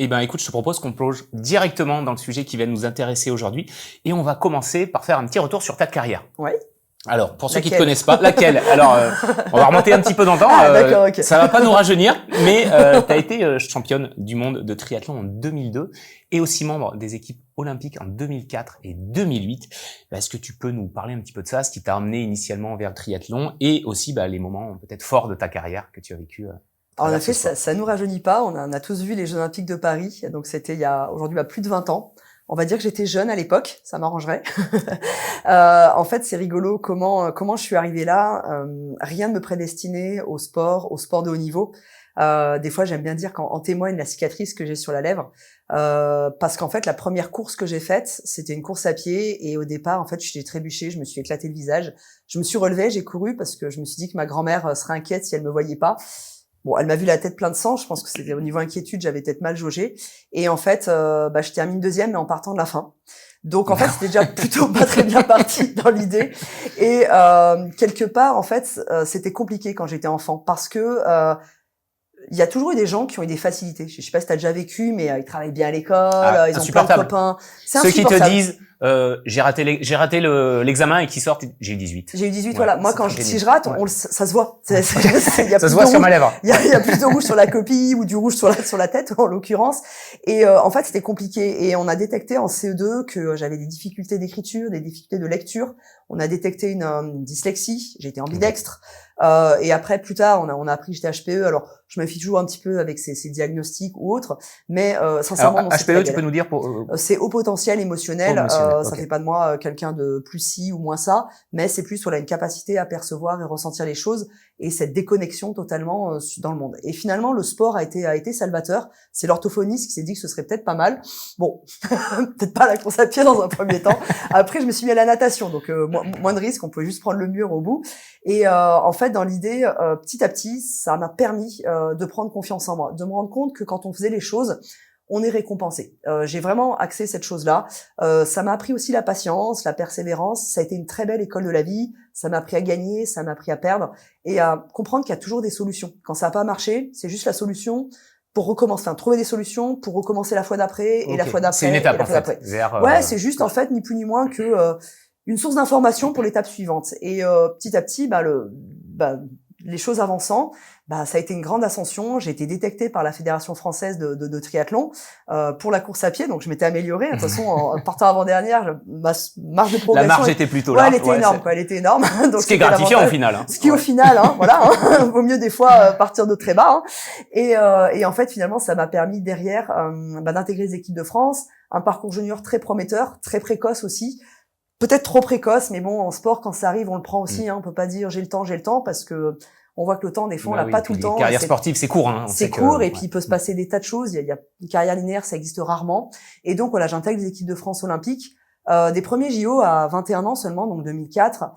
Eh ben, écoute, je te propose qu'on plonge directement dans le sujet qui va nous intéresser aujourd'hui. Et on va commencer par faire un petit retour sur ta carrière. Oui. Alors, pour ceux qui ne te connaissent pas, laquelle? Alors, on va remonter un petit peu dans le temps. D'accord, ok. Ça va pas nous rajeunir, mais tu as été championne du monde de triathlon en 2002 et aussi membre des équipes olympiques en 2004 et 2008. Est-ce que tu peux nous parler un petit peu de ça, ce qui t'a amené initialement vers le triathlon et aussi les moments peut-être forts de ta carrière que tu as vécu Alors, en effet, ça nous rajeunit pas. On a tous vu les Jeux Olympiques de Paris. Donc, c'était il y a aujourd'hui plus de 20 ans. On va dire que j'étais jeune à l'époque, ça m'arrangerait. En fait, c'est rigolo comment je suis arrivée là. Rien ne me prédestinait au sport de haut niveau. Des fois, j'aime bien dire qu'en témoigne la cicatrice que j'ai sur la lèvre, parce qu'en fait, la première course que j'ai faite, c'était une course à pied, et au départ, en fait, j'ai trébuché, je me suis éclaté le visage. Je me suis relevée, j'ai couru parce que je me suis dit que ma grand-mère serait inquiète si elle me voyait pas. Bon, elle m'a vu la tête plein de sang. Je pense que c'était au niveau inquiétude, j'avais peut-être mal jaugé. Et en fait, je termine deuxième, mais en partant de la fin. Donc en fait, c'était déjà plutôt pas très bien parti dans l'idée. Et quelque part, en fait, c'était compliqué quand j'étais enfant parce que il y a toujours eu des gens qui ont eu des facilités. Je sais pas si t'as déjà vécu, mais ils travaillent bien à l'école, ils ont plein de copains. Ceux qui te disent j'ai raté l'examen et qui sortent j'ai eu 18. J'ai eu 18, voilà. Moi, si je rate, ça se voit. Ça se voit sur ma lèvre. Il y a plus de rouge sur la copie ou du rouge sur la tête, en l'occurrence. Et en fait, c'était compliqué. Et on a détecté en CE2 que j'avais des difficultés d'écriture, des difficultés de lecture. On a détecté une dyslexie. J'étais ambidextre. Et après, plus tard, on a appris que j'étais HPE. Alors, je me fie toujours un petit peu avec ces diagnostics ou autres, mais sincèrement, alors, HPE, tu peux nous dire c'est haut potentiel émotionnel. Ça fait pas de moi quelqu'un de plus ci ou moins ça, mais c'est plus une capacité à percevoir et ressentir les choses et cette déconnexion totalement dans le monde. Et finalement, le sport a été salvateur. C'est l'orthophoniste qui s'est dit que ce serait peut-être pas mal. Bon, peut-être pas la course à pied dans un premier temps. Après, je me suis mis à la natation, donc moins de risques. On pouvait juste prendre le mur au bout. Et en fait, dans l'idée, petit à petit, ça m'a permis de prendre confiance en moi, de me rendre compte que quand on faisait les choses, on est récompensé. J'ai vraiment axé cette chose-là. Ça m'a appris aussi la patience, la persévérance. Ça a été une très belle école de la vie. Ça m'a appris à gagner, ça m'a appris à perdre et à comprendre qu'il y a toujours des solutions. Quand ça n'a pas marché, c'est juste la solution pour recommencer. Enfin, trouver des solutions pour recommencer la fois d'après et la fois d'après. C'est une étape en fait. Ouais, c'est juste en fait ni plus ni moins que une source d'information pour l'étape suivante. Et petit à petit, les choses avançant, ça a été une grande ascension. J'ai été détectée par la Fédération française de triathlon pour la course à pied, donc je m'étais améliorée. De toute façon, en partant avant-dernière, ma marge de progression... La marge était plutôt là. Elle était énorme, quoi. Elle était énorme. Donc, ce qui est gratifiant au final. Ce qui au final, voilà, vaut mieux des fois partir de très bas. Et en fait, finalement, ça m'a permis derrière d'intégrer les équipes de France, un parcours junior très prometteur, très précoce aussi. Peut-être trop précoce, mais bon, en sport, quand ça arrive, on le prend aussi. On peut pas dire j'ai le temps, parce que on voit que le temps, des fois, on l'a pas tout le temps. Les carrières sportives, c'est court. C'est court, et puis il peut se passer des tas de choses. Il y a une carrière linéaire, ça existe rarement. Et donc, voilà, j'intègre les équipes de France olympiques. Des premiers JO à 21 ans seulement, donc 2004.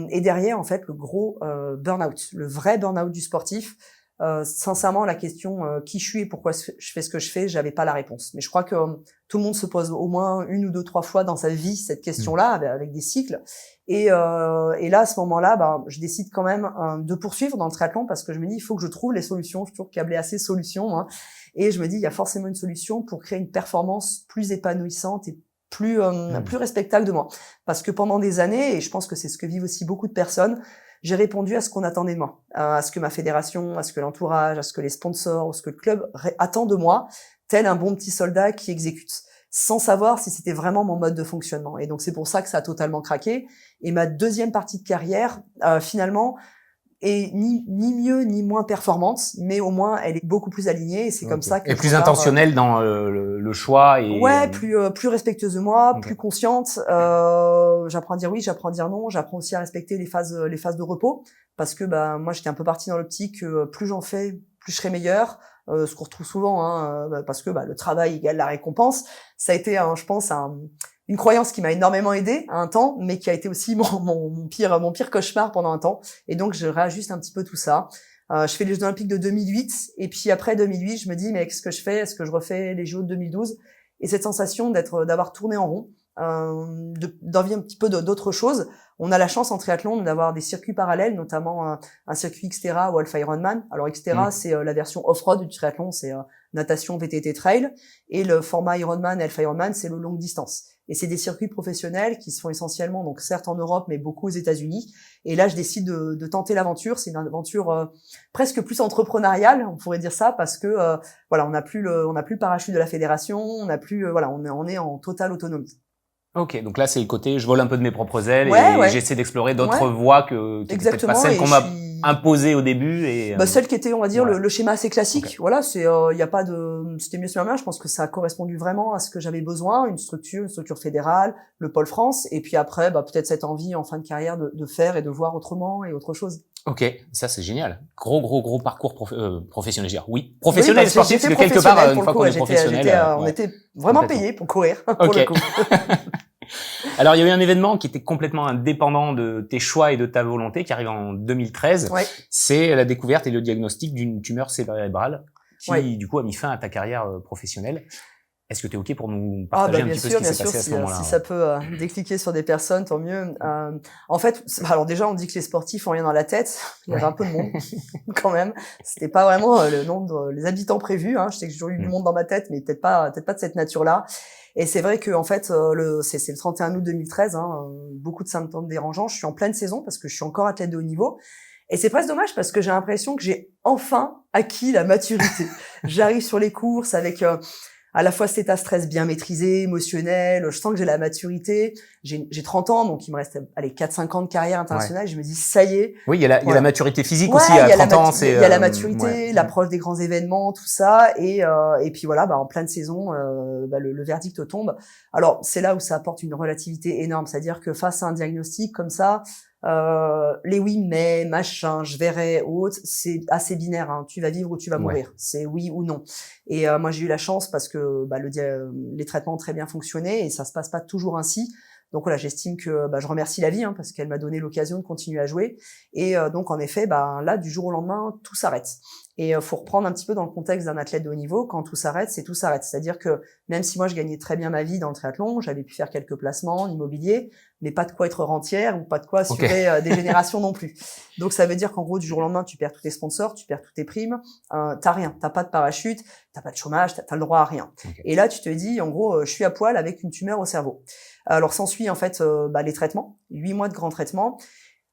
Et derrière, en fait, le gros burn-out, le vrai burn-out du sportif. Sincèrement, la question qui je suis et pourquoi je fais ce que je fais, j'avais pas la réponse. Mais je crois que tout le monde se pose au moins 1 ou 2, 3 fois dans sa vie cette question-là, avec des cycles. Et là, à ce moment-là, je décide quand même de poursuivre dans le triathlon parce que je me dis, il faut que je trouve les solutions. Je suis toujours câblée à ces solutions. Et je me dis, il y a forcément une solution pour créer une performance plus épanouissante et plus respectable de moi. Parce que pendant des années, et je pense que c'est ce que vivent aussi beaucoup de personnes, j'ai répondu à ce qu'on attendait de moi, à ce que ma fédération, à ce que l'entourage, à ce que les sponsors, à ce que le club attend de moi, tel un bon petit soldat qui exécute, sans savoir si c'était vraiment mon mode de fonctionnement. Et donc c'est pour ça que ça a totalement craqué. Et ma deuxième partie de carrière, finalement, est ni mieux ni moins performante, mais au moins elle est beaucoup plus alignée. Et c'est comme ça que et plus intentionnelle dans le choix et plus respectueuse de moi, plus consciente. J'apprends à dire oui, j'apprends à dire non. J'apprends aussi à respecter les phases de repos, parce que moi j'étais un peu partie dans l'optique que plus j'en fais, plus je serai meilleur. Ce qu'on retrouve souvent, parce que le travail égale la récompense. Ça a été, je pense, une croyance qui m'a énormément aidée à un temps, mais qui a été aussi mon pire cauchemar pendant un temps. Et donc, je réajuste un petit peu tout ça. Je fais les Jeux Olympiques de 2008. Et puis après 2008, je me dis, mais qu'est-ce que je fais? Est-ce que je refais les Jeux de 2012? Et cette sensation d'avoir tourné en rond, d'envie un petit peu d'autres choses. On a la chance en triathlon d'avoir des circuits parallèles, notamment un circuit Xterra ou Alpha Ironman. Alors Xterra, c'est la version off-road du triathlon, c'est natation, VTT, trail, et le format Ironman, Elf Ironman, c'est le longue distance. Et c'est des circuits professionnels qui se font essentiellement, donc certes en Europe, mais beaucoup aux États-Unis. Et là, je décide de tenter l'aventure. C'est une aventure presque plus entrepreneuriale, on pourrait dire ça, parce que voilà, on n'a plus le parachute de la fédération, on n'a plus voilà, on est en totale autonomie. Ok, donc là c'est le côté je vole un peu de mes propres ailes et j'essaie d'explorer d'autres voies qui étaient peut-être pas celles qu'on m'a imposées au début et celle qui était, on va dire, le schéma assez classique. Voilà, c'est il y a pas de c'était mieux sur la main. Je pense que ça a correspondu vraiment à ce que j'avais besoin, une structure fédérale, le pôle France, et puis après peut-être cette envie en fin de carrière de faire et de voir autrement et autre chose. Ok, ça c'est génial. Gros parcours professionnel, je veux dire. Oui, professionnel et sportif, parce que quelque part, une fois qu'on est professionnel, on était vraiment payé pour courir, pour le coup. Alors, il y a eu un événement qui était complètement indépendant de tes choix et de ta volonté, qui arrive en 2013. Ouais. C'est la découverte et le diagnostic d'une tumeur cérébrale qui, du coup, a mis fin à ta carrière professionnelle. Est-ce que tu es OK pour nous partager un petit peu ce qui s'est passé à ce moment-là? Si ça peut décliquer sur des personnes, tant mieux. En fait, alors déjà, on dit que les sportifs ont rien dans la tête. Il y avait un peu de monde, quand même. C'était pas vraiment le nombre, les habitants prévus. Je sais que j'ai toujours eu du monde dans ma tête, mais peut-être pas de cette nature-là. Et c'est vrai que en fait, c'est le 31 août 2013. Beaucoup de symptômes dérangeants. Je suis en pleine saison parce que je suis encore athlète de haut niveau. Et c'est presque dommage parce que j'ai l'impression que j'ai enfin acquis la maturité. J'arrive sur les courses avec à la fois cet état stress bien maîtrisé, émotionnel, je sens que j'ai la maturité, j'ai 30 ans, donc il me reste 4-5 ans de carrière internationale, je me dis ça y est. Oui, il y a la maturité physique aussi à 30 ans, il y a la maturité, l'approche des grands événements, tout ça, et puis voilà, en pleine saison, le verdict tombe. Alors, c'est là où ça apporte une relativité énorme, c'est-à-dire que face à un diagnostic comme ça, les oui mais machin je verrai ou autre, c'est assez binaire, tu vas vivre ou tu vas mourir, c'est oui ou non. Et moi j'ai eu la chance parce que les traitements ont très bien fonctionné et ça se passe pas toujours ainsi. Donc voilà, j'estime que je remercie la vie parce qu'elle m'a donné l'occasion de continuer à jouer. Et donc en effet, là du jour au lendemain, tout s'arrête. Et faut reprendre un petit peu dans le contexte d'un athlète de haut niveau. Quand tout s'arrête, c'est tout s'arrête. C'est-à-dire que même si moi je gagnais très bien ma vie dans le triathlon, j'avais pu faire quelques placements en immobilier, mais pas de quoi être rentière ou pas de quoi assurer des générations non plus. Donc ça veut dire qu'en gros du jour au lendemain, tu perds tous tes sponsors, tu perds toutes tes primes, t'as rien, t'as pas de parachute, t'as pas de chômage, t'as le droit à rien. Et là tu te dis en gros, je suis à poil avec une tumeur au cerveau. Alors s'ensuit en fait les traitements, 8 mois de grands traitements.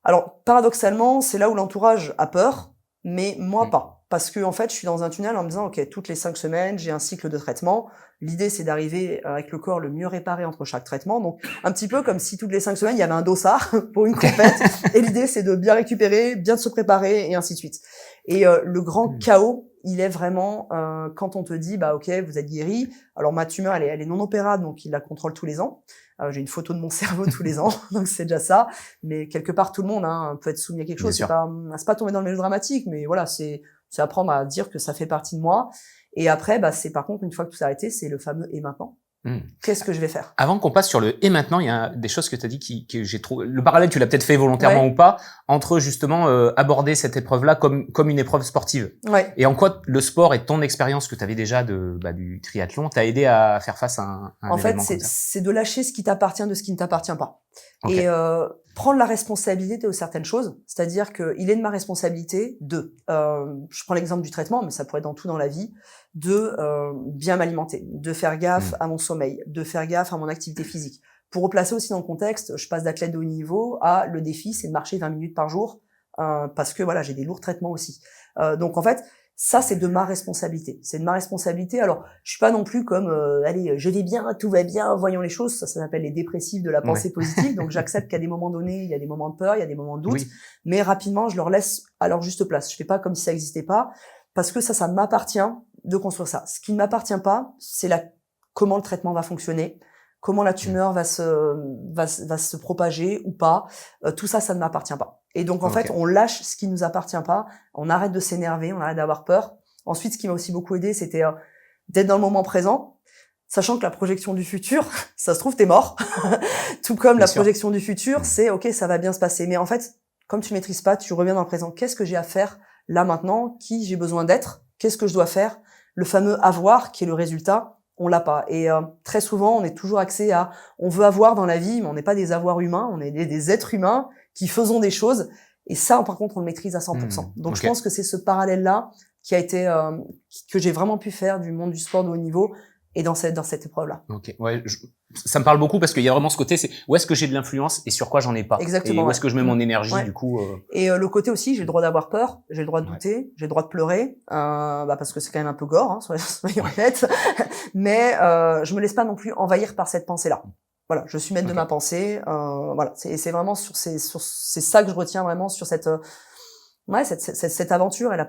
Alors paradoxalement, c'est là où l'entourage a peur, mais moi pas. Parce que en fait, je suis dans un tunnel en me disant OK, toutes les 5 semaines, j'ai un cycle de traitement. L'idée c'est d'arriver avec le corps le mieux réparé entre chaque traitement. Donc un petit peu comme si toutes les 5 semaines, il y avait un dossard pour une compète et l'idée c'est de bien récupérer, bien se préparer et ainsi de suite. Et le grand chaos, il est vraiment quand on te dit OK, vous êtes guéri. Alors ma tumeur elle est non opérable, donc il la contrôle tous les ans. J'ai une photo de mon cerveau tous les ans, donc c'est déjà ça. Mais quelque part tout le monde peut être soumis à quelque chose. C'est pas tomber dans le mélodramatique, mais voilà, c'est apprendre à dire que ça fait partie de moi. Et après, c'est par contre, une fois que tout s'est arrêté, c'est le fameux « et maintenant ». Qu'est-ce que je vais faire? Avant qu'on passe sur le « et maintenant », il y a des choses que tu as dit que j'ai trouvé. Le parallèle, tu l'as peut-être fait volontairement ou pas, entre justement aborder cette épreuve-là comme une épreuve sportive. Et en quoi le sport et ton expérience que tu avais déjà du triathlon t'a aidé à faire face à un événement comme ça? C'est de lâcher ce qui t'appartient de ce qui ne t'appartient pas. Et prendre la responsabilité de certaines choses, c'est-à-dire que il est de ma responsabilité je prends l'exemple du traitement, mais ça pourrait être dans tout dans la vie, de bien m'alimenter, de faire gaffe à mon sommeil, de faire gaffe à mon activité physique. Pour replacer aussi dans le contexte, je passe d'athlète de haut niveau à le défi, c'est de marcher 20 minutes par jour, parce que voilà, j'ai des lourds traitements aussi. Donc en fait, ça, c'est de ma responsabilité. C'est de ma responsabilité. Alors, je suis pas non plus comme, allez, je vais bien, tout va bien, voyons les choses. Ça s'appelle les dépressifs de la pensée positive. Donc, j'accepte qu'à des moments donnés, il y a des moments de peur, il y a des moments de doute. Mais rapidement, je leur laisse à leur juste place. Je fais pas comme si ça existait pas. Parce que ça m'appartient de construire ça. Ce qui ne m'appartient pas, c'est comment le traitement va fonctionner, comment la tumeur va se propager ou pas. Tout ça, ça ne m'appartient pas. Et donc, en fait, on lâche ce qui nous appartient pas, on arrête de s'énerver, on arrête d'avoir peur. Ensuite, ce qui m'a aussi beaucoup aidé, c'était d'être dans le moment présent, sachant que la projection du futur, ça se trouve, t'es mort. Tout comme la projection du futur, c'est OK, ça va bien se passer. Mais en fait, comme tu maîtrises pas, tu reviens dans le présent. Qu'est-ce que j'ai à faire là maintenant? Qui j'ai besoin d'être? Qu'est-ce que je dois faire? Le fameux avoir, qui est le résultat, on l'a pas. Et très souvent, on est toujours axé à, on veut avoir dans la vie, mais on n'est pas des avoirs humains, on est des êtres humains qui faisons des choses. Et ça, par contre, on le maîtrise à 100%. Donc, je pense que c'est ce parallèle-là qui a été que j'ai vraiment pu faire du monde du sport de haut niveau et dans cette épreuve-là. Ok, ouais, ça me parle beaucoup parce qu'il y a vraiment ce côté, c'est où est-ce que j'ai de l'influence et sur quoi j'en ai pas. Exactement. Et où est-ce que je mets mon énergie, du coup. Et le côté aussi, j'ai le droit d'avoir peur, j'ai le droit de douter, j'ai le droit de pleurer, parce que c'est quand même un peu gore, hein, soyons honnêtes. Mais je me laisse pas non plus envahir par cette pensée-là. Voilà, je suis maître de ma pensée. Voilà, c'est vraiment c'est ça que je retiens vraiment sur cette aventure. Elle a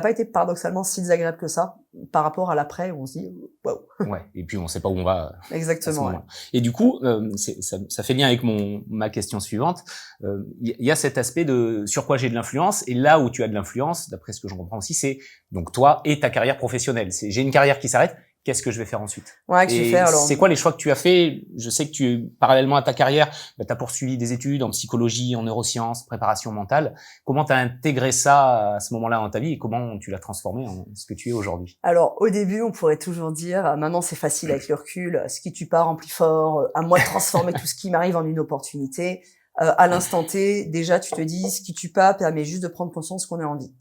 pas été paradoxalement si désagréable que ça par rapport à l'après où on se dit waouh. Ouais, et puis on sait pas où on va. Exactement. Ouais. Et du coup, ça fait lien avec ma question suivante. Il y a cet aspect de sur quoi j'ai de l'influence, et là où tu as de l'influence, d'après ce que je comprends aussi, c'est donc toi et ta carrière professionnelle. J'ai une carrière qui s'arrête. Qu'est-ce que je vais faire ensuite? Ouais, que je vais faire, alors. C'est quoi les choix que tu as fait? Je sais que parallèlement à ta carrière, tu as poursuivi des études en psychologie, en neurosciences, préparation mentale. Comment tu as intégré ça à ce moment-là dans ta vie et comment tu l'as transformé en ce que tu es aujourd'hui? Alors, au début, on pourrait toujours dire, maintenant c'est facile avec le recul, ce qui tue pas remplit fort, à moi de transformer tout ce qui m'arrive en une opportunité. À l'instant T, déjà, tu te dis, ce qui tue pas permet juste de prendre conscience qu'on est en vie.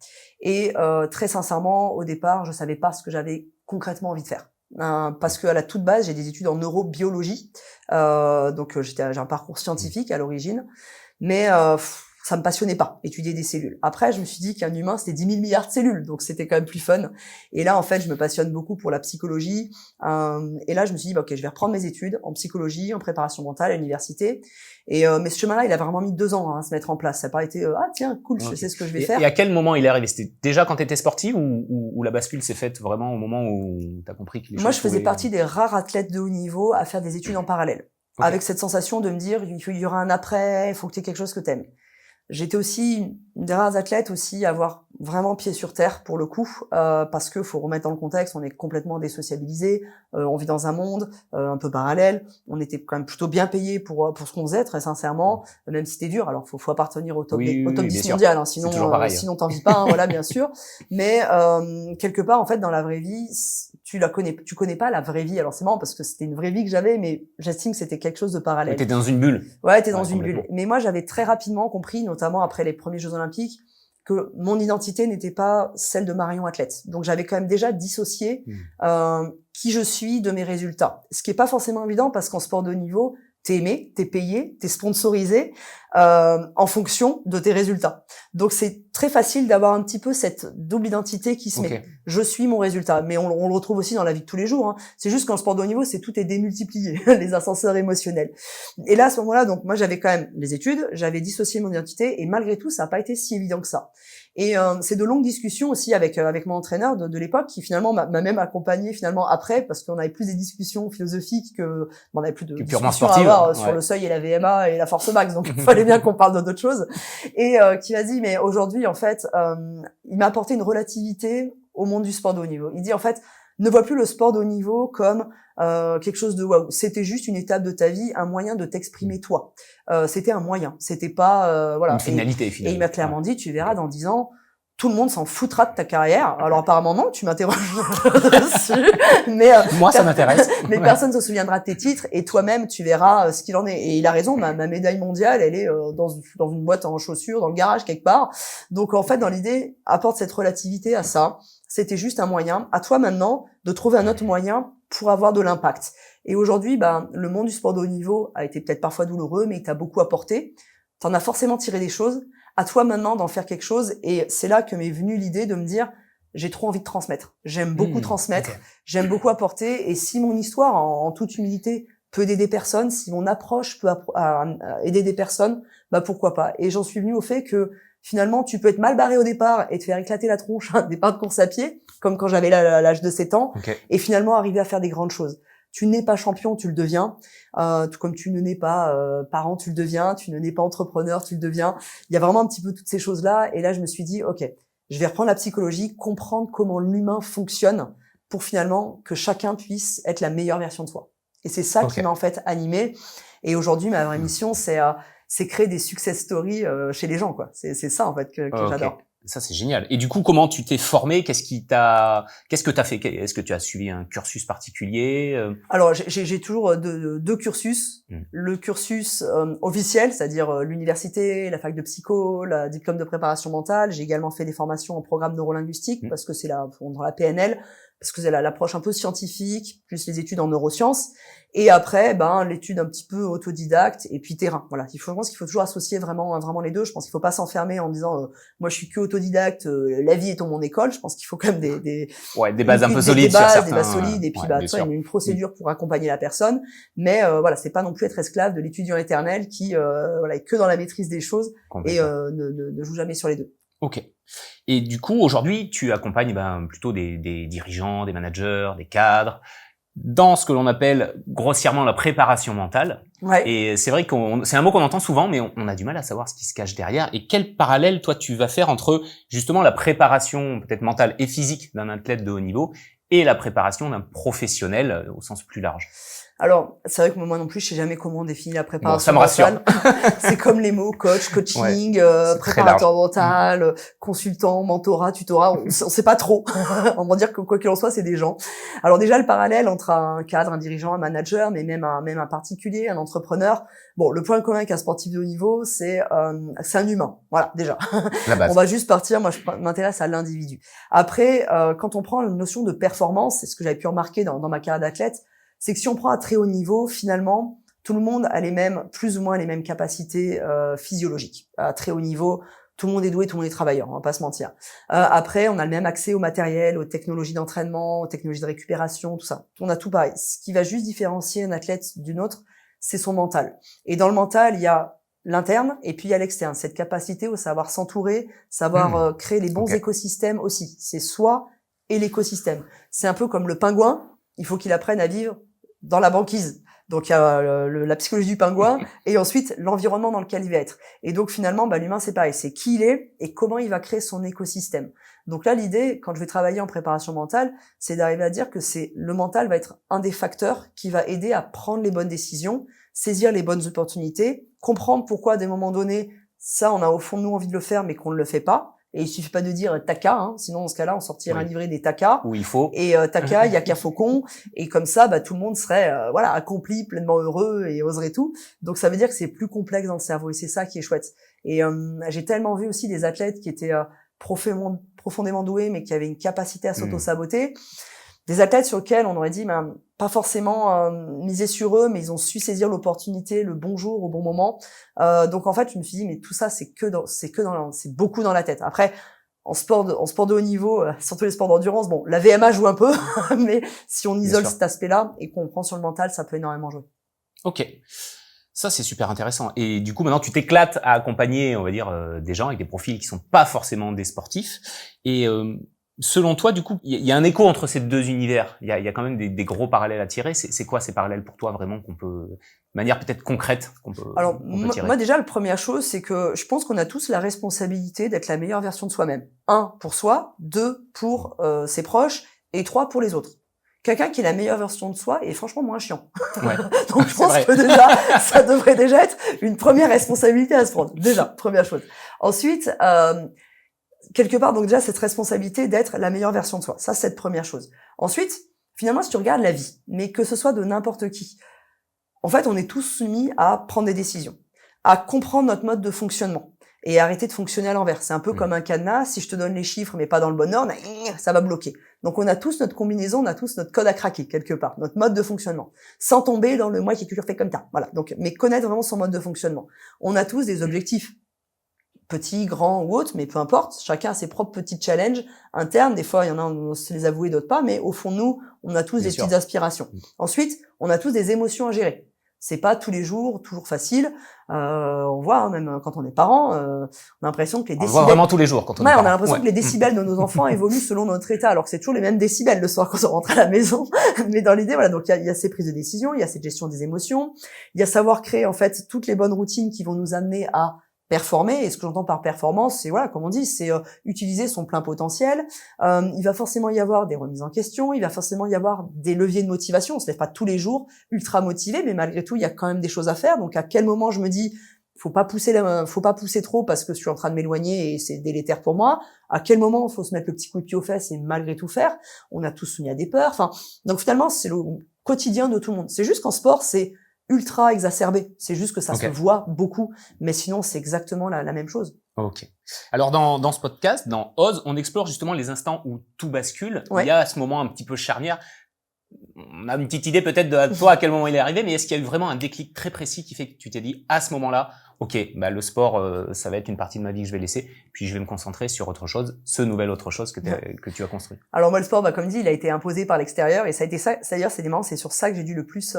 Et très sincèrement, au départ, je savais pas ce que j'avais concrètement envie de faire. Parce que à la toute base, j'ai des études en neurobiologie, donc j'ai un parcours scientifique à l'origine, mais ça me passionnait pas, étudier des cellules. Après, je me suis dit qu'un humain, c'était 10 000 milliards de cellules, donc c'était quand même plus fun. Et là, en fait, je me passionne beaucoup pour la psychologie. Et là, je me suis dit, ok, je vais reprendre mes études en psychologie, en préparation mentale à l'université. Mais ce chemin-là, il a vraiment mis 2 ans à se mettre en place. Ça n'a pas été, tiens, cool, je sais ce que je vais faire. Et à quel moment il est arrivé? C'était déjà quand tu étais sportive ou la bascule s'est faite vraiment au moment où tu as compris que les choses... Moi, je faisais partie des rares athlètes de haut niveau à faire des études en parallèle. Okay. Avec cette sensation de me dire, il y aura un après, il faut que tu aies quelque chose que tu aimes. J'étais aussi une des rares athlètes aussi à avoir vraiment pied sur terre pour le coup, parce que faut remettre dans le contexte, on est complètement désociabilisé, on vit dans un monde un peu parallèle, on était quand même plutôt bien payé pour ce qu'on faisait, très sincèrement, même si c'était dur. Alors faut appartenir au top 10 mondial, hein, sinon t'en vis pas, hein, voilà, bien sûr. Mais quelque part en fait dans la vraie vie, tu connais pas la vraie vie. Alors c'est marrant parce que c'était une vraie vie que j'avais, mais j'estime que c'était quelque chose de parallèle. T'es dans une bulle. Ouais, t'es dans une bulle. Mais moi j'avais très rapidement compris, notamment après les premiers Jeux Olympiques, que mon identité n'était pas celle de Marion athlète. Donc j'avais quand même déjà dissocié qui je suis de mes résultats. Ce qui est pas forcément évident parce qu'en sport de haut niveau, t'es aimé, t'es payé, t'es sponsorisé en fonction de tes résultats. Donc c'est très facile d'avoir un petit peu cette double identité qui se met. Je suis mon résultat, mais on le retrouve aussi dans la vie de tous les jours. Hein. C'est juste qu'en sport de haut niveau, tout est démultiplié, les ascenseurs émotionnels. Et là, à ce moment-là, donc moi j'avais quand même les études, j'avais dissocié mon identité, et malgré tout, ça n'a pas été si évident que ça. Et c'est de longues discussions aussi avec mon entraîneur de l'époque qui finalement m'a même accompagné finalement après parce qu'on avait plus des discussions philosophiques que on avait plus de discussions à avoir sur le seuil et la VMA et la force max, donc il fallait bien qu'on parle d'autres choses. Et qui m'a dit mais aujourd'hui en fait il m'a apporté une relativité au monde du sport de haut niveau. Il dit en fait ne vois plus le sport de haut niveau comme quelque chose de waouh. C'était juste une étape de ta vie, un moyen de t'exprimer toi. C'était un moyen. C'était pas voilà. Une finalité. Finalement. Et il m'a clairement dit, tu verras dans 10 ans, tout le monde s'en foutra de ta carrière. Alors apparemment non, tu m'interroges dessus, mais moi ça m'intéresse. Mais personne se souviendra de tes titres et toi-même tu verras ce qu'il en est. Et il a raison, ma médaille mondiale, elle est dans une boîte en chaussures dans le garage quelque part. Donc en fait dans l'idée, apporte cette relativité à ça. C'était juste un moyen. À toi maintenant de trouver un autre moyen pour avoir de l'impact. Et aujourd'hui, le monde du sport de haut niveau a été peut-être parfois douloureux, mais il t'a beaucoup apporté. T'en as forcément tiré des choses. À toi maintenant d'en faire quelque chose. Et c'est là que m'est venue l'idée de me dire, j'ai trop envie de transmettre. J'aime beaucoup transmettre. J'aime beaucoup apporter. Et si mon histoire, en toute humilité, peut aider des personnes, si mon approche peut aider des personnes, pourquoi pas. Et j'en suis venue au fait que finalement, tu peux être mal barré au départ et te faire éclater la tronche un départ de course à pied, comme quand j'avais l'âge de 7 ans, et finalement arriver à faire des grandes choses. Tu n'es pas champion, tu le deviens. Tout comme tu ne n'es pas parent, tu le deviens. Tu ne n'es pas entrepreneur, tu le deviens. Il y a vraiment un petit peu toutes ces choses-là. Et là, je me suis dit, ok, je vais reprendre la psychologie, comprendre comment l'humain fonctionne pour finalement que chacun puisse être la meilleure version de soi. Et c'est ça qui m'a en fait animée. Et aujourd'hui, ma vraie mission, c'est créer des success stories chez les gens, quoi. C'est ça en fait que j'adore. Ça, c'est génial. Et du coup, comment tu t'es formé? Qu'est-ce que t'as fait? Est-ce que tu as suivi un cursus particulier? Alors, j'ai toujours deux cursus. Mm. Le cursus officiel, c'est-à-dire l'université, la fac de psycho, la diplôme de préparation mentale. J'ai également fait des formations en programme neurolinguistique parce que c'est dans la PNL, parce que c'est l'approche un peu scientifique, plus les études en neurosciences. Et après, l'étude un petit peu autodidacte et puis terrain. Voilà. Je pense qu'il faut toujours associer vraiment les deux. Je pense qu'il faut pas s'enfermer en disant moi je suis que autodidacte, la vie est mon école. Je pense qu'il faut quand même des bases un peu solides, des bases solides et puis une procédure pour accompagner la personne. Mais voilà, c'est pas non plus être esclave de l'étudiant éternel qui est que dans la maîtrise des choses et ne joue jamais sur les deux. Ok. Et du coup, aujourd'hui, tu accompagnes plutôt des dirigeants, des managers, des cadres dans ce que l'on appelle grossièrement la préparation mentale. Ouais. Et c'est vrai c'est un mot qu'on entend souvent, mais on a du mal à savoir ce qui se cache derrière. Et quel parallèle, toi, tu vas faire entre justement la préparation peut-être mentale et physique d'un athlète de haut niveau et la préparation d'un professionnel au sens plus large? Alors, c'est vrai que moi non plus, je sais jamais comment on définit la préparation ça me rassure. C'est comme les mots coach, coaching, préparateur mental, consultant, mentorat, tutorat. On sait pas trop. On va dire que quoi qu'il en soit, c'est des gens. Alors déjà, le parallèle entre un cadre, un dirigeant, un manager, mais même un particulier, un entrepreneur. Bon, le point commun avec un sportif de haut niveau, c'est un humain. Voilà, déjà. La base. On va juste partir. Moi, je m'intéresse à l'individu. Après, quand on prend la notion de performance, c'est ce que j'avais pu remarquer dans ma carrière d'athlète, c'est que si on prend à très haut niveau, finalement, tout le monde a plus ou moins les mêmes capacités physiologiques. À très haut niveau, tout le monde est doué, tout le monde est travailleur, on va pas se mentir. Après, on a le même accès au matériel, aux technologies d'entraînement, aux technologies de récupération, tout ça. On a tout pareil. Ce qui va juste différencier un athlète d'une autre, c'est son mental. Et dans le mental, il y a l'interne et puis il y a l'externe. Cette capacité au savoir s'entourer, savoir créer les bons écosystèmes aussi. C'est soi et l'écosystème. C'est un peu comme le pingouin. Il faut qu'il apprenne à vivre dans la banquise. Donc il y a la psychologie du pingouin et ensuite l'environnement dans lequel il va être. Et donc finalement, l'humain c'est pareil, c'est qui il est et comment il va créer son écosystème. Donc là l'idée, quand je vais travailler en préparation mentale, c'est d'arriver à dire que le mental va être un des facteurs qui va aider à prendre les bonnes décisions, saisir les bonnes opportunités, comprendre pourquoi à des moments donnés, ça on a au fond de nous envie de le faire mais qu'on ne le fait pas. Et il suffit pas de dire taka, sinon dans ce cas-là, on sortirait un livret des taka. Où il faut. Et taka, il y a qu'à faucon. Et comme ça, tout le monde serait accompli, pleinement heureux et oserait tout. Donc ça veut dire que c'est plus complexe dans le cerveau et c'est ça qui est chouette. Et j'ai tellement vu aussi des athlètes qui étaient profondément doués, mais qui avaient une capacité à s'auto-saboter. Des athlètes sur lesquels on aurait dit pas forcément miser sur eux, mais ils ont su saisir l'opportunité, le bon jour, au bon moment. Donc en fait, je me suis dit mais tout ça c'est beaucoup dans la tête. Après en sport de haut niveau, surtout les sports d'endurance, bon, la VMA joue un peu, mais si on isole cet aspect-là et qu'on prend sur le mental, ça peut énormément jouer. Ok. Ça, c'est super intéressant. Et du coup, maintenant, tu t'éclates à accompagner, on va dire, des gens avec des profils qui sont pas forcément des sportifs. Et selon toi, du coup, il y a un écho entre ces deux univers. Il y a quand même des gros parallèles à tirer. C'est quoi ces parallèles pour toi vraiment qu'on peut, de manière peut-être concrète, qu'on peut tirer? Moi déjà, la première chose, c'est que je pense qu'on a tous la responsabilité d'être la meilleure version de soi-même. 1, pour soi, 2, pour ses proches, et 3, pour les autres. Quelqu'un qui est la meilleure version de soi est franchement moins chiant. Ouais. Donc je pense que déjà, ça devrait déjà être une première responsabilité à se prendre. Déjà, première chose. Ensuite, quelque part, donc déjà, cette responsabilité d'être la meilleure version de soi. Ça, c'est cette première chose. Ensuite, finalement, si tu regardes la vie, mais que ce soit de n'importe qui, en fait, on est tous soumis à prendre des décisions, à comprendre notre mode de fonctionnement et arrêter de fonctionner à l'envers. C'est un peu comme un cadenas. Si je te donne les chiffres, mais pas dans le bon ordre, ça va bloquer. Donc, on a tous notre combinaison, on a tous notre code à craquer, quelque part, notre mode de fonctionnement. Sans tomber dans le moi qui est toujours fait comme ça. Voilà. Donc, mais connaître vraiment son mode de fonctionnement. On a tous des objectifs. Petits, grands ou autres, mais peu importe. Chacun a ses propres petits challenges internes. Des fois, il y en a, on se les avouer, d'autres pas. Mais au fond de nous, on a tous des petites aspirations. Ensuite, on a tous des émotions à gérer. C'est pas tous les jours toujours facile. On voit, même quand on est parent, on a l'impression que les décibels... On voit vraiment tous les jours quand on est parent. On a l'impression que les décibels de nos enfants évoluent selon notre état, alors que c'est toujours les mêmes décibels le soir quand on rentre à la maison. Mais dans l'idée, voilà, donc il y a ces prises de décision, il y a cette gestion des émotions, il y a savoir créer en fait toutes les bonnes routines qui vont nous amener à performer. Et ce que j'entends par performance, c'est, voilà, comme on dit, c'est utiliser son plein potentiel. Il va forcément y avoir des remises en question, il va forcément y avoir des leviers de motivation. On se lève pas tous les jours ultra motivé, mais malgré tout, il y a quand même des choses à faire. Donc, à quel moment je me dis, faut pas pousser trop parce que je suis en train de m'éloigner et c'est délétère pour moi. À quel moment il faut se mettre le petit coup de pied aux fesses et malgré tout faire? On a tous soumis à des peurs. Enfin, donc finalement, c'est le quotidien de tout le monde. C'est juste qu'en sport, c'est ultra exacerbé. C'est juste que ça se voit beaucoup. Mais sinon, c'est exactement la même chose. Ok. Alors dans ce podcast, dans Ose, on explore justement les instants où tout bascule. Ouais. Il y a ce moment un petit peu charnière. On a une petite idée peut-être de toi à quel moment il est arrivé, mais est-ce qu'il y a eu vraiment un déclic très précis qui fait que tu t'es dit à ce moment-là, ok, bah le sport, ça va être une partie de ma vie que je vais laisser, puis je vais me concentrer sur autre chose, ce nouvel autre chose que tu as construit. Alors moi le sport, comme dit, il a été imposé par l'extérieur et ça a été ça. D'ailleurs, c'est marrant, c'est sur ça que j'ai dû le plus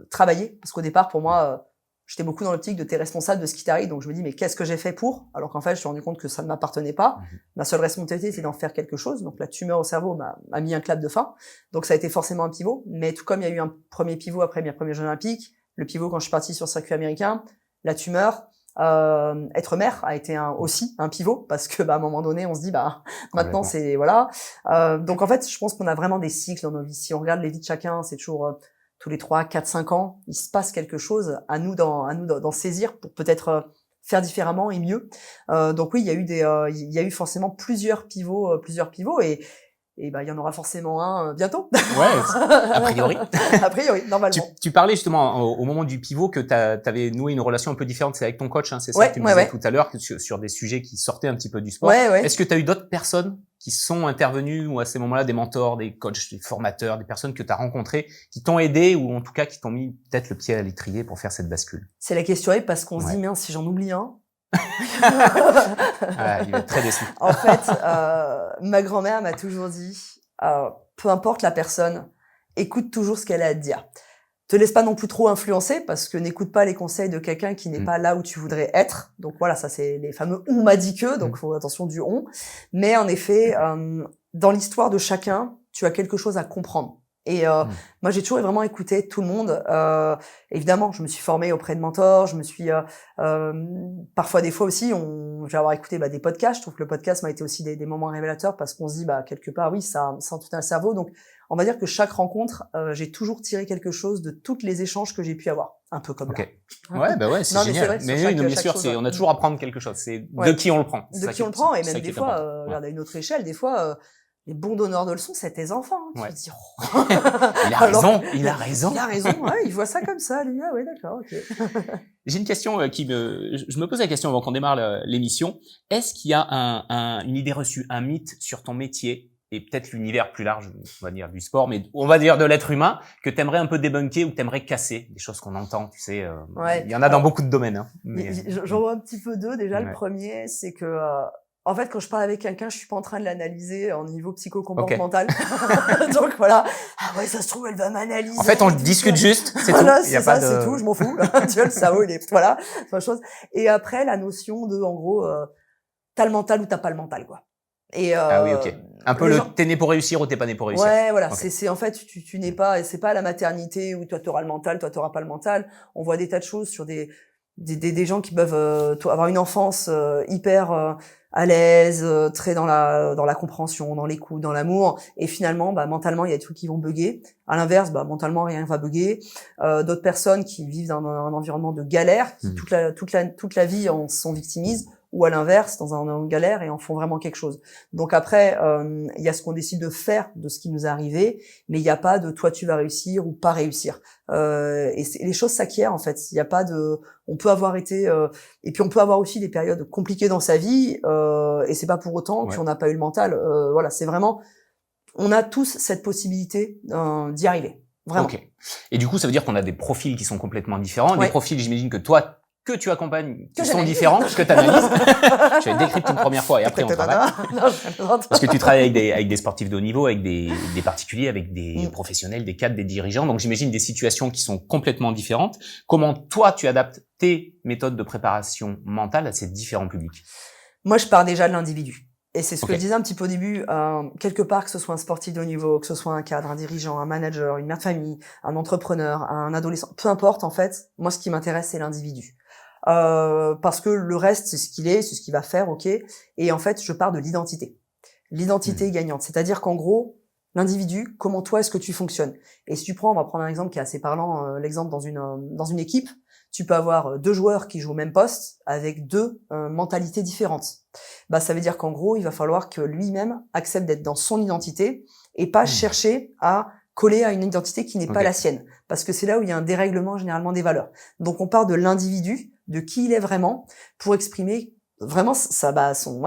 travailler, parce qu'au départ pour moi. J'étais beaucoup dans l'optique de t'es responsable de ce qui t'arrive, donc je me dis mais qu'est-ce que j'ai fait pour? Alors qu'en fait, je me suis rendu compte que ça ne m'appartenait pas. Ma seule responsabilité, c'est d'en faire quelque chose. Donc la tumeur au cerveau m'a mis un clap de fin. Donc ça a été forcément un pivot. Mais tout comme il y a eu un premier pivot après mes premiers Jeux Olympiques, le pivot quand je suis partie sur le circuit américain, la tumeur, être mère a été aussi un pivot parce que à un moment donné, on se dit maintenant c'est voilà. Donc en fait, je pense qu'on a vraiment des cycles dans nos vies. Si on regarde les vies de chacun, c'est toujours tous les 3, 4, 5 ans, il se passe quelque chose, à nous d'en saisir pour peut-être faire différemment et mieux. Donc oui, il y a eu forcément plusieurs pivots et il y en aura forcément un bientôt. Ouais, a priori. A priori, normalement. Tu parlais justement au moment du pivot que t'avais noué une relation un peu différente, c'est avec ton coach, hein, c'est ça que tu me disais tout à l'heure, sur des sujets qui sortaient un petit peu du sport. Ouais. Est-ce que tu as eu d'autres personnes qui sont intervenues ou à ces moments-là des mentors, des coachs, des formateurs, des personnes que tu as rencontrées qui t'ont aidé ou en tout cas qui t'ont mis peut-être le pied à l'étrier pour faire cette bascule? C'est la question parce qu'on se dit mince, si j'en oublie un. Il va être très déçu. En fait, ma grand-mère m'a toujours dit, peu importe la personne, écoute toujours ce qu'elle a à te dire. Te laisse pas non plus trop influencer parce que n'écoute pas les conseils de quelqu'un qui n'est pas là où tu voudrais être. Donc voilà, ça c'est les fameux on m'a dit que, donc faut attention du on. Mais en effet, dans l'histoire de chacun, tu as quelque chose à comprendre. Et moi, j'ai toujours vraiment écouté tout le monde. Évidemment, je me suis formée auprès de mentors. Je me suis parfois, des fois aussi, je vais avoir écouté des podcasts. Je trouve que le podcast m'a été aussi des moments révélateurs parce qu'on se dit quelque part, oui, ça entretient le cerveau. Donc, on va dire que chaque rencontre, j'ai toujours tiré quelque chose de toutes les échanges que j'ai pu avoir. Un peu comme là. Ouais, c'est génial. Mais bien sûr, on a toujours à prendre quelque chose. C'est de qui on le prend. De qui on le prend. Et même des fois, regarde, à une autre échelle, des fois, les bons donneurs de leçons, c'est tes enfants. Tu te dis, il a raison. Ouais, il voit ça comme ça, lui. Ah ouais, d'accord, ok. J'ai une question je me pose la question avant qu'on démarre l'émission. Est-ce qu'il y a une idée reçue, un mythe sur ton métier et peut-être l'univers plus large, on va dire du sport, mais on va dire de l'être humain, que t'aimerais un peu débunker ou que t'aimerais casser, des choses qu'on entend, tu sais. Il y en a dans beaucoup de domaines. Hein, j'en vois un petit peu deux. Déjà, le premier, c'est que en fait, quand je parle avec quelqu'un, je suis pas en train de l'analyser en niveau psycho-comportemental. Donc voilà. Ah ouais, ça se trouve, elle va m'analyser. En fait, on discute juste, c'est tout. C'est ça, c'est tout, je m'en fous. Tu vois, le cerveau, voilà, c'est autre chose. Et après, la notion de, en gros, t'as le mental ou t'as pas le mental, quoi. Et ah oui, ok. Un peu t'es né pour réussir ou t'es pas né pour réussir. Ouais, voilà. C'est en fait, tu n'es pas, et c'est pas à la maternité où toi t'auras le mental, toi t'auras pas le mental. On voit des tas de choses sur des gens qui peuvent avoir une enfance hyper à l'aise, très dans la compréhension, dans l'écoute, dans l'amour, et finalement mentalement il y a des trucs qui vont bugger. À l'inverse, mentalement rien va bugger. D'autres personnes qui vivent dans un environnement de galère, qui toute la vie en sont victimisent, ou à l'inverse dans un galère et en font vraiment quelque chose. Donc après il y a ce qu'on décide de faire de ce qui nous est arrivé, mais il n'y a pas de toi tu vas réussir ou pas réussir. Et les choses s'acquièrent en fait. Il n'y a pas de, on peut avoir été et puis on peut avoir aussi des périodes compliquées dans sa vie et c'est pas pour autant qu'on n'a pas eu le mental. Voilà, c'est vraiment, on a tous cette possibilité d'y arriver. Vraiment. Ok. Et du coup, ça veut dire qu'on a des profils qui sont complètement différents. Des profils, j'imagine que toi que tu accompagnes, qui sont différents, que tu analyses. Je vais décrypter une première fois et après on travaille. Parce que tu travailles avec des sportifs de haut niveau, avec des particuliers, avec des professionnels, des cadres, des dirigeants. Donc j'imagine des situations qui sont complètement différentes. Comment toi tu adaptes tes méthodes de préparation mentale à ces différents publics? Moi, je pars déjà de l'individu. Et c'est ce que je disais un petit peu au début, quelque part, que ce soit un sportif de haut niveau, que ce soit un cadre, un dirigeant, un manager, une mère de famille, un entrepreneur, un adolescent, peu importe en fait, moi ce qui m'intéresse c'est l'individu. Parce que le reste c'est ce qu'il est, c'est ce qu'il va faire, ok. Et en fait je pars de l'identité gagnante, c'est-à-dire qu'en gros l'individu, comment toi est-ce que tu fonctionnes. Et si tu prends, on va prendre un exemple qui est assez parlant, l'exemple dans une équipe, tu peux avoir deux joueurs qui jouent au même poste avec deux mentalités différentes. Bah ça veut dire qu'en gros, il va falloir que lui-même accepte d'être dans son identité et pas chercher à coller à une identité qui n'est pas la sienne, parce que c'est là où il y a un dérèglement généralement des valeurs. Donc on part de l'individu, de qui il est vraiment, pour exprimer vraiment ça, son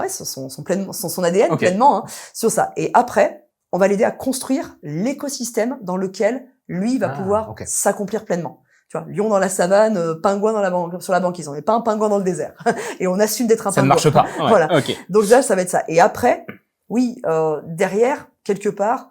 ADN pleinement sur ça. Et après, on va l'aider à construire l'écosystème dans lequel lui va pouvoir s'accomplir pleinement. Tu vois, lion dans la savane, pingouin sur la banquise. On n'est pas un pingouin dans le désert. Et on assume d'être un pingouin. Ça ne marche pas. Ouais, voilà. Donc là, ça va être ça. Et après, oui, derrière, quelque part,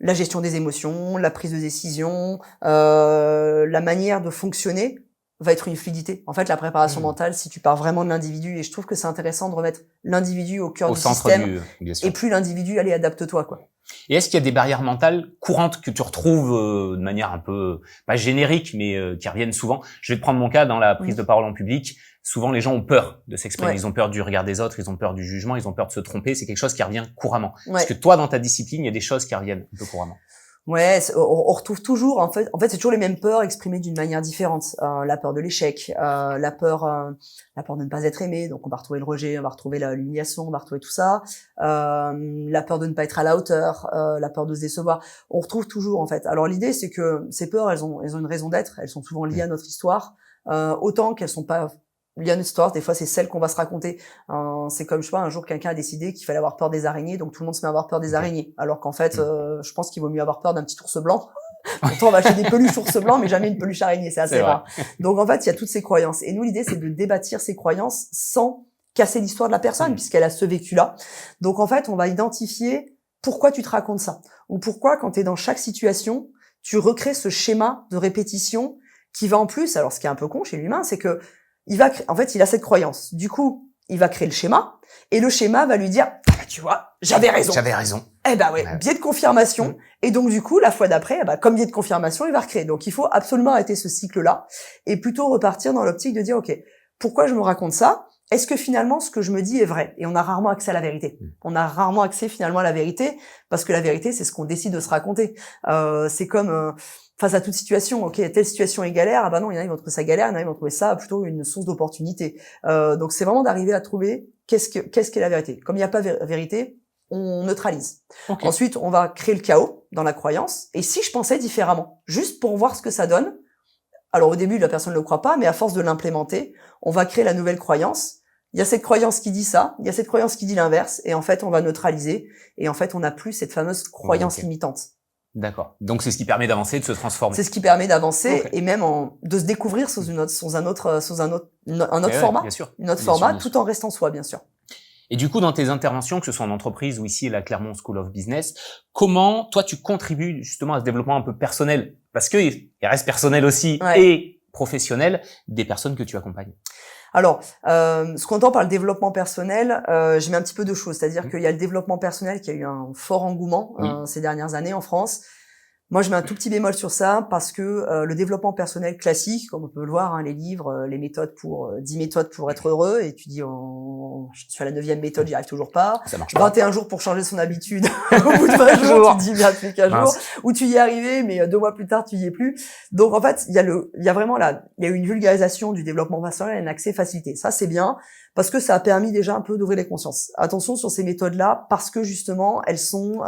la gestion des émotions, la prise de décision, la manière de fonctionner va être une fluidité. En fait, la préparation mentale, si tu pars vraiment de l'individu, et je trouve que c'est intéressant de remettre l'individu au cœur du système, et plus l'individu, allez, adapte-toi, quoi. Et est-ce qu'il y a des barrières mentales courantes que tu retrouves de manière un peu, pas générique, mais qui reviennent souvent? Je vais te prendre mon cas dans la prise de parole en public. Souvent, les gens ont peur de s'exprimer. Ils ont peur du regard des autres, ils ont peur du jugement, ils ont peur de se tromper. C'est quelque chose qui revient couramment. Est-ce que toi, dans ta discipline, il y a des choses qui reviennent un peu couramment? Ouais, on retrouve toujours, en fait, c'est toujours les mêmes peurs exprimées d'une manière différente. La peur de l'échec, la peur de ne pas être aimé, donc on va retrouver le rejet, on va retrouver l'humiliation, on va retrouver tout ça. La peur de ne pas être à la hauteur, la peur de se décevoir. On retrouve toujours, en fait. Alors l'idée, c'est que ces peurs, elles ont une raison d'être, elles sont souvent liées à notre histoire, autant qu'elles sont pas liées à notre histoire. Des fois, c'est celle qu'on va se raconter. C'est comme, je sais pas, un jour, quelqu'un a décidé qu'il fallait avoir peur des araignées, donc tout le monde se met à avoir peur des araignées. Alors qu'en fait, je pense qu'il vaut mieux avoir peur d'un petit ours blanc. Pourtant, on va acheter des peluches ours blancs, mais jamais une peluche araignée. C'est assez rare. Donc, en fait, il y a toutes ces croyances. Et nous, l'idée, c'est de débâtir ces croyances sans casser l'histoire de la personne, puisqu'elle a ce vécu-là. Donc, en fait, on va identifier pourquoi tu te racontes ça. Ou pourquoi, quand tu es dans chaque situation, tu recrées ce schéma de répétition qui va en plus, alors ce qui est un peu con chez l'humain, c'est que il a cette croyance. Du coup, il va créer le schéma, et le schéma va lui dire, ah bah, tu vois, j'avais raison. Eh ben ouais, biais de confirmation. Et donc, du coup, la fois d'après, comme biais de confirmation, il va recréer. Donc, il faut absolument arrêter ce cycle-là, et plutôt repartir dans l'optique de dire, OK, pourquoi je me raconte ça? Est-ce que finalement, ce que je me dis est vrai? Et on a rarement accès à la vérité. On a rarement accès finalement à la vérité, parce que la vérité, c'est ce qu'on décide de se raconter. C'est comme... face à toute situation, ok, telle situation est galère, ah bah non, il y en a qui vont trouver ça galère, il y en a qui vont trouver ça plutôt une source d'opportunité. Donc c'est vraiment d'arriver à trouver qu'est-ce qu'est la vérité. Comme il n'y a pas vérité, on neutralise. Ensuite, on va créer le chaos dans la croyance. Et si je pensais différemment, juste pour voir ce que ça donne, alors au début la personne ne le croit pas, mais à force de l'implémenter, on va créer la nouvelle croyance. Il y a cette croyance qui dit ça, il y a cette croyance qui dit l'inverse, et en fait on va neutraliser, et en fait on n'a plus cette fameuse croyance limitante. D'accord. Donc c'est ce qui permet d'avancer, de se transformer. C'est ce qui permet d'avancer et même de se découvrir sous un autre format, bien sûr. Une autre format, tout en restant soi, bien sûr. Et du coup, dans tes interventions, que ce soit en entreprise ou ici à la Clermont School of Business, comment toi tu contribues justement à ce développement un peu personnel, parce que il reste personnel aussi et professionnel des personnes que tu accompagnes? Alors, ce qu'on entend par le développement personnel, je mets un petit peu de choses. C'est-à-dire qu'il y a le développement personnel qui a eu un fort engouement ces dernières années en France. Moi, je mets un tout petit bémol sur ça parce que le développement personnel classique, comme on peut le voir, les livres, les méthodes 10 méthodes pour être heureux, et tu dis, je suis à la 9e méthode, j'y arrive toujours pas. Ça marche pas. 21 jours pour changer son habitude. Au bout de 20 jours, tu te dis bien plus qu'un jour. Ou tu y es arrivé, mais 2 mois plus tard, tu y es plus. Donc, en fait, il y a une vulgarisation du développement personnel et un accès facilité. Ça, c'est bien parce que ça a permis déjà un peu d'ouvrir les consciences. Attention sur ces méthodes-là parce que justement, elles sont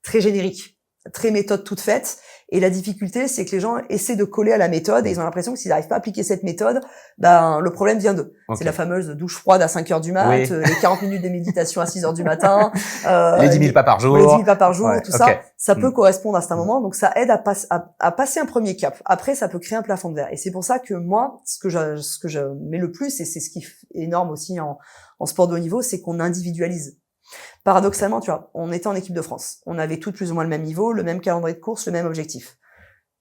très génériques, très méthode toute faite, et la difficulté c'est que les gens essaient de coller à la méthode et ils ont l'impression que s'ils n'arrivent pas à appliquer cette méthode, le problème vient d'eux. C'est la fameuse douche froide à 5 heures du mat, les 40 minutes de méditation à 6 heures du matin, les 10 000 pas par jour, les 10 000 pas par jour, tout ça peut correspondre à un moment, donc ça aide à passer un premier cap. Après ça peut créer un plafond de verre, et c'est pour ça que moi ce que je mets le plus, et c'est ce qui est énorme aussi en sport de haut niveau, c'est qu'on individualise. Paradoxalement, tu vois, on était en équipe de France. On avait toutes plus ou moins le même niveau, le même calendrier de course, le même objectif.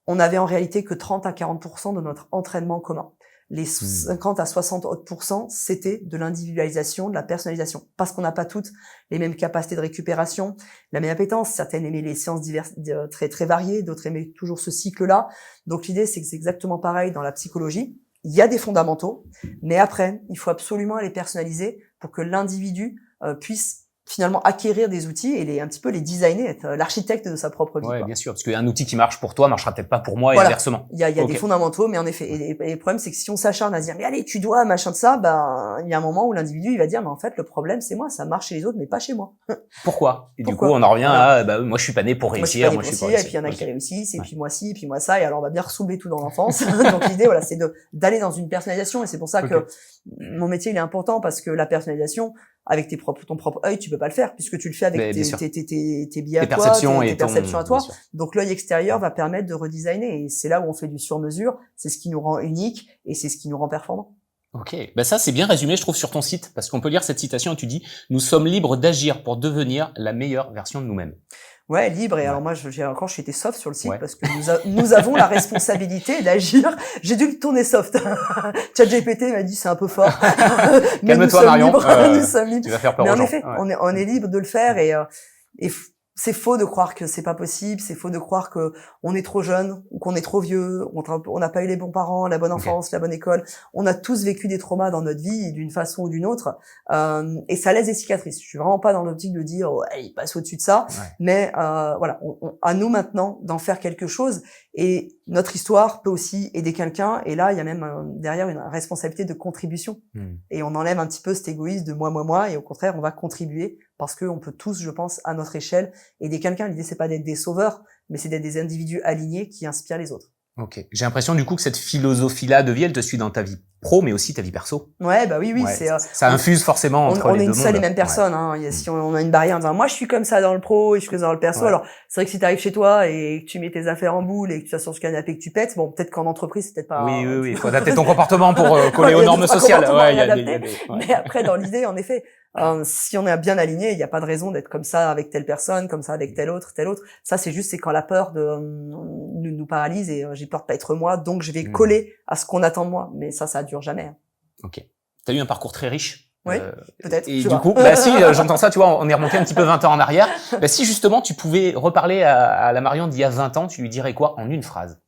On avait en réalité que 30 à 40% de notre entraînement commun. Les 50 à 60 autres %, c'était de l'individualisation, de la personnalisation. Parce qu'on n'a pas toutes les mêmes capacités de récupération, la même appétence. Certaines aimaient les séances diverses, très, très variées, d'autres aimaient toujours ce cycle-là. Donc l'idée, c'est que c'est exactement pareil dans la psychologie. Il y a des fondamentaux, mais après, il faut absolument les personnaliser pour que l'individu puisse finalement acquérir des outils et un petit peu les designer, être l'architecte de sa propre vie. Ouais, quoi. bien sûr, parce qu'un outil qui marche pour toi marchera peut-être pas pour moi et Voilà. inversement. Il y a des fondamentaux, mais en effet, et le problème c'est que si on s'acharne à se dire mais allez tu dois machin de ça, ben il y a un moment où l'individu il va dire mais en fait le problème c'est moi, ça marche chez les autres mais pas chez moi. Pourquoi? Et Pourquoi? Du coup on en revient à moi je suis pas né pour réussir, moi je suis pas né pour réussir, et puis il y en a qui réussissent, et puis moi ci, et puis moi ça, et alors on va bien ressoulever tout dans l'enfance. Donc l'idée voilà c'est d'aller dans une personnalisation, et c'est pour ça que mon métier il est important, parce que la personnalisation avec ton propre œil, tu peux pas le faire puisque tu le fais avec tes biais à toi, tes perceptions à toi. Donc l'œil extérieur va permettre de redesigner, et c'est là où on fait du sur-mesure, c'est ce qui nous rend unique et c'est ce qui nous rend performants. Ok, ça c'est bien résumé je trouve sur ton site, parce qu'on peut lire cette citation où tu dis « Nous sommes libres d'agir pour devenir la meilleure version de nous-mêmes ». Ouais, libre. Et alors moi, encore, j'étais soft sur le site parce que nous avons la responsabilité d'agir. J'ai dû le tourner soft. ChatGPT m'a dit c'est un peu fort. Calme-toi Marion. Nous sommes libres. Tu vas faire peur Mais aux gens. En effet, on est libre de le faire, et c'est faux de croire que c'est pas possible. C'est faux de croire que on est trop jeune ou qu'on est trop vieux. On n'a pas eu les bons parents, la bonne enfance, la bonne école. On a tous vécu des traumas dans notre vie d'une façon ou d'une autre, et ça laisse des cicatrices. Je suis vraiment pas dans l'optique de dire il passe au-dessus de ça, mais voilà, à nous maintenant d'en faire quelque chose. Et notre histoire peut aussi aider quelqu'un. Et là, il y a même derrière une responsabilité de contribution. Et on enlève un petit peu cet égoïsme de moi, et au contraire, on va contribuer, parce qu'on peut tous, je pense, à notre échelle, aider quelqu'un. L'idée, c'est pas d'être des sauveurs, mais c'est d'être des individus alignés qui inspirent les autres. Ok. J'ai l'impression du coup que cette philosophie-là de vie, elle te suit dans ta vie pro, mais aussi ta vie perso. Ouais, bah oui, ça infuse forcément entre les deux mondes. On est une seule et même personne. Si on a une barrière en disant moi je suis comme ça dans le pro et je suis comme ça dans le perso. Alors c'est vrai que si t'arrives chez toi et que tu mets tes affaires en boule et que tu t'assois sur le canapé et que tu pètes, bon peut-être qu'en entreprise c'est peut-être pas. Oui. Faut adapter ton comportement pour coller aux normes sociales. Mais après dans l'idée, en effet, si on est bien aligné, il n'y a pas de raison d'être comme ça avec telle personne, comme ça avec tel autre. Ça c'est quand la peur nous paralyse, et j'ai peur de pas être moi, donc je vais coller à ce qu'on attend de moi. Mais ça dure jamais. Ok. T'as eu un parcours très riche. Oui, peut-être. Et du coup, si j'entends ça, tu vois, on est remonté un petit peu 20 ans en arrière. Si justement tu pouvais reparler à la Marion d'il y a 20 ans, tu lui dirais quoi en une phrase?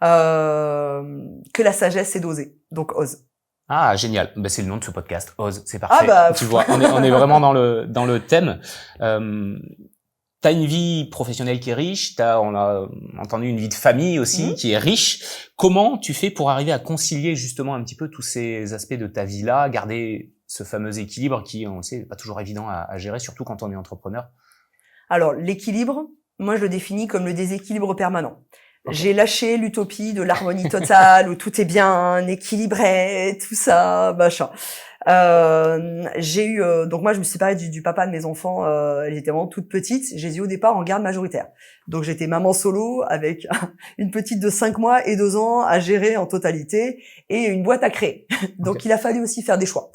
Que la sagesse c'est d'oser. Donc ose. Ah, génial. C'est le nom de ce podcast. Ose, c'est parfait. Tu vois, on est vraiment dans le thème. T'as une vie professionnelle qui est riche, on a entendu une vie de famille aussi qui est riche. Comment tu fais pour arriver à concilier justement un petit peu tous ces aspects de ta vie-là, garder ce fameux équilibre qui, on le sait, n'est pas toujours évident à gérer, surtout quand on est entrepreneur? Alors, l'équilibre, moi je le définis comme le déséquilibre permanent. J'ai lâché l'utopie de l'harmonie totale où tout est bien équilibré, tout ça, machin. J'ai eu donc moi je me suis séparée du papa de mes enfants, elle était vraiment toute petite, j'ai eu au départ en garde majoritaire. Donc j'étais maman solo avec une petite de 5 mois et 2 ans à gérer en totalité, et une boîte à créer. Donc il a fallu aussi faire des choix.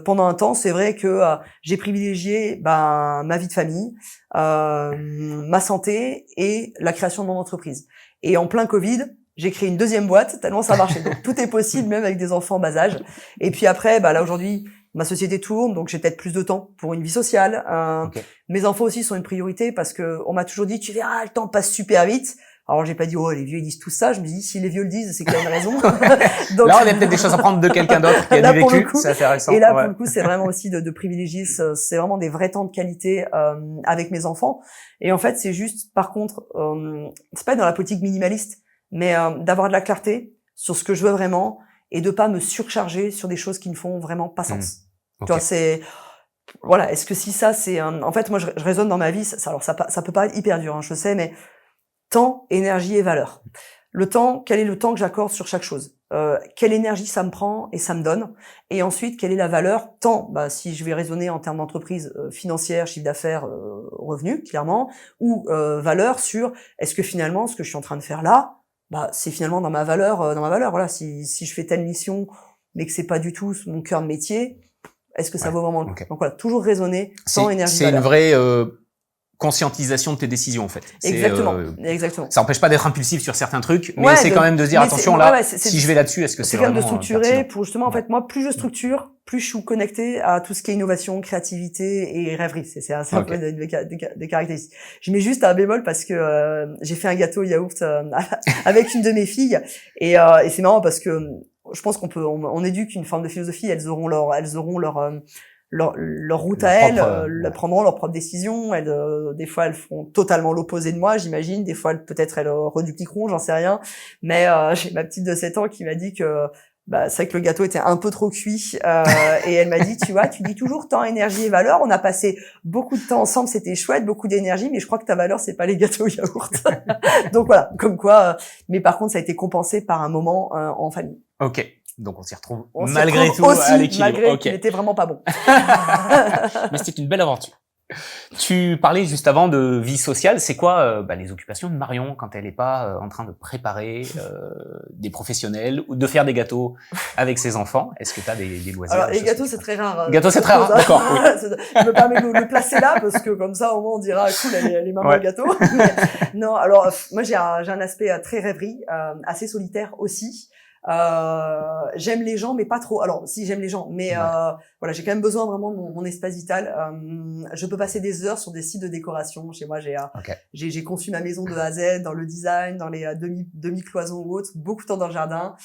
Pendant un temps, c'est vrai que j'ai privilégié ma vie de famille, ma santé et la création de mon entreprise. Et en plein Covid, j'ai créé une deuxième boîte tellement ça marchait. Donc tout est possible, même avec des enfants en bas âge. Et puis après, là aujourd'hui, ma société tourne, donc j'ai peut-être plus de temps pour une vie sociale. Mes enfants aussi sont une priorité, parce que on m'a toujours dit tu verras, le temps passe super vite. Alors j'ai pas dit les vieux ils disent tout ça. Je me dis si les vieux le disent, c'est qu'il y a une raison. Donc, là on a peut-être des choses à prendre de quelqu'un d'autre qui a du vécu. C'est intéressant. Et là pour le coup c'est vraiment aussi de privilégier. C'est vraiment des vrais temps de qualité avec mes enfants. Et en fait c'est juste, par contre, c'est pas dans la politique minimaliste, mais d'avoir de la clarté sur ce que je veux vraiment, et de pas me surcharger sur des choses qui ne font vraiment pas sens. Tu vois, est-ce que si ça c'est en fait moi je raisonne dans ma vie, alors ça peut paraître hyper dur, je sais, mais temps, énergie et valeur. Le temps, quel est le temps que j'accorde sur chaque chose? Quelle énergie ça me prend et ça me donne? Et ensuite, quelle est la valeur? Temps, si je vais raisonner en termes d'entreprise financière, chiffre d'affaires, revenus, clairement, ou valeur sur est-ce que finalement ce que je suis en train de faire là, c'est finalement dans ma valeur. Voilà, si je fais telle mission, mais que c'est pas du tout mon cœur de métier, est-ce que ça vaut vraiment le coup? Donc voilà, toujours raisonner temps, énergie, valeur. C'est une vraie conscientisation de tes décisions en fait. Exactement. Ça empêche pas d'être impulsif sur certains trucs, mais c'est quand même de se dire attention là, si je vais là-dessus, est-ce que c'est vraiment de structurer pertinent pour justement en fait moi plus je structure, plus je suis connecté à tout ce qui est innovation, créativité et rêverie. C'est un peu des caractéristiques. Je mets juste un bémol parce que j'ai fait un gâteau yaourt avec une de mes filles, et c'est marrant parce que je pense on éduque une forme de philosophie, elles auront leur leur route Leur à elles, propre, prendront leurs propres décisions. Elles, des fois, elles feront totalement l'opposé de moi, j'imagine. Des fois, peut-être elles redupliqueront, j'en sais rien. Mais j'ai ma petite de 7 ans qui m'a dit que c'est vrai que le gâteau était un peu trop cuit. Et elle m'a dit, tu vois, tu dis toujours temps, énergie et valeur. On a passé beaucoup de temps ensemble, c'était chouette, beaucoup d'énergie, mais je crois que ta valeur, c'est pas les gâteaux yaourt. Donc voilà, comme quoi. Mais par contre, ça a été compensé par un moment en famille. Ok. Donc on s'y retrouve On s'y malgré retrouve tout aussi, à l'équilibre. malgré Ok. qu'il était vraiment pas bon. Mais c'était une belle aventure. Tu parlais juste avant de vie sociale. C'est quoi les occupations de Marion quand elle n'est pas en train de préparer des professionnels ou de faire des gâteaux avec ses enfants? Est-ce que tu as des loisirs? Alors les gâteaux, c'est très rare. Gâteaux, c'est très rare. D'accord. Oui. Je me permets de le placer là parce que comme ça, au moins, on dira cool, elle est maman Ouais. gâteau. Non, alors moi j'ai un aspect très rêverie, assez solitaire aussi. J'aime les gens mais pas trop. Alors si j'aime les gens, mais voilà, j'ai quand même besoin vraiment de mon espace vital. Je peux passer des heures sur des sites de décoration. Chez moi, j'ai conçu ma maison de A à Z, dans le design, dans les demi cloisons ou autres, beaucoup de temps dans le jardin,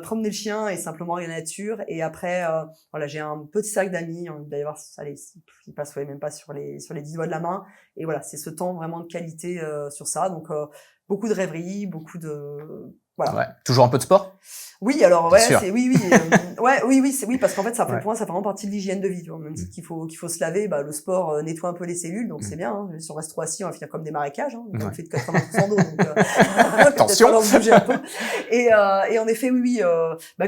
promener le chien et simplement regarder la nature. Et après voilà, j'ai un petit cercle d'amis, il doit y avoir, allez, ils passent même pas sur les 10 doigts de la main. Et voilà, c'est ce temps vraiment de qualité sur ça. Donc beaucoup de rêveries, beaucoup de voilà. Ouais. Toujours un peu de sport? Oui, alors ouais, c'est oui, parce qu'en fait ça fait pour moi ça fait vraiment partie de l'hygiène de vie. Tu vois, on me dit qu'il faut se laver, le sport nettoie un peu les cellules, donc c'est bien. Hein. Si on reste trop assis, on va finir comme des marécages. Hein. On fait de 80% d'eau, donc attention. Bouger un peu. Et en effet, oui,